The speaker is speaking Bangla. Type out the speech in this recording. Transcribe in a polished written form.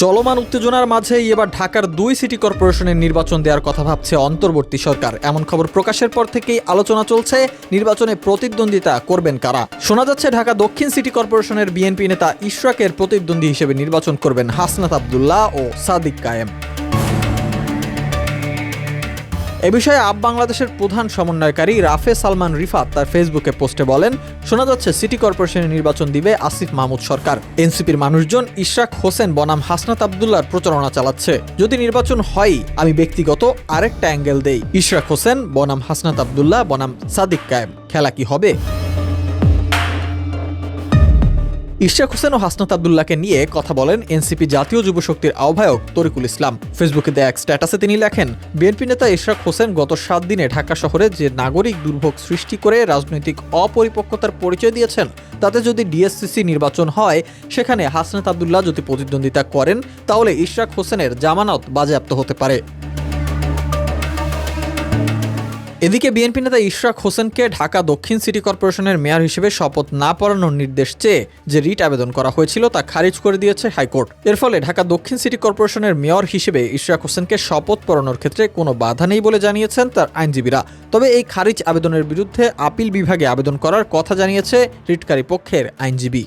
চলমান উত্তেজনার মাঝেই এবার ঢাকার ২ সিটি কর্পোরেশনের নির্বাচন দেওয়ার কথা ভাবছে অন্তর্বর্তী সরকার। এমন খবর প্রকাশের পর থেকেই আলোচনা চলছে নির্বাচনে প্রতিদ্বন্দ্বিতা করবেন কারা। শোনা যাচ্ছে ঢাকা দক্ষিণ সিটি কর্পোরেশনের বিএনপি নেতা ইশরাকের প্রতিদ্বন্দ্বী হিসেবে নির্বাচন করবেন হাসনাত আব্দুল্লাহ ও সাদিক কায়েম। এ বিষয়ে আপ বাংলাদেশের প্রধান সমন্বয়কারী রাফে সালমান রিফাত তার ফেসবুকে পোস্টে বলেন, শোনা যাচ্ছে সিটি কর্পোরেশনের নির্বাচন দিবে আসিফ মাহমুদ সরকার। এনসিপির মানুষজন ইশরাক হোসেন বনাম হাসনাত আব্দুল্লাহর প্রচারণা চালাচ্ছে। যদি নির্বাচন হয়, আমি ব্যক্তিগত আরেকটা অ্যাঙ্গেল দেই, ইশরাক হোসেন বনাম হাসনাত আব্দুল্লাহ বনাম সাদিক কায়েম, খেলা কি হবে? ইশরাক হোসেন ও হাসনাত আব্দুল্লাহকে নিয়ে কথা বলেন এনসিপি জাতীয় যুব শক্তির আহ্বায়ক তরিকুল ইসলাম। ফেসবুকে দেয়া এক স্ট্যাটাসে তিনি লেখেন, বিএনপি নেতা ইশরাক হোসেন গত ৭ দিনে ঢাকা শহরে যে নাগরিক দুর্ভোগ সৃষ্টি করে রাজনৈতিক অপরিপক্কতার পরিচয় দিয়েছেন, তাতে যদি ডিএসসিসি নির্বাচন হয়, সেখানে হাসনাত আব্দুল্লাহ যদি প্রতিদ্বন্দ্বিতা করেন, তাহলে ইশরাক হোসেনের জামানত বাজেয়াপ্ত হতে পারে। এদিকে বিএনপি নেতা ইশরাক হোসেনকে ঢাকা দক্ষিণ সিটি কর্পোরেশনের মেয়র হিসেবে শপথ না পড়ানোর নির্দেশ চেয়ে যে রিট আবেদন করা হয়েছিল তা খারিজ করে দিয়েছে হাইকোর্ট। এর ফলে ঢাকা দক্ষিণ সিটি কর্পোরেশনের মেয়র হিসেবে ইশরাক হোসেনকে শপথ পড়ানোর ক্ষেত্রে কোনো বাধা নেই বলে জানিয়েছেন তার আইনজীবীরা। তবে এই খারিজ আবেদনের বিরুদ্ধে আপিল বিভাগে আবেদন করার কথা জানিয়েছে রিটকারী পক্ষের আইনজীবী।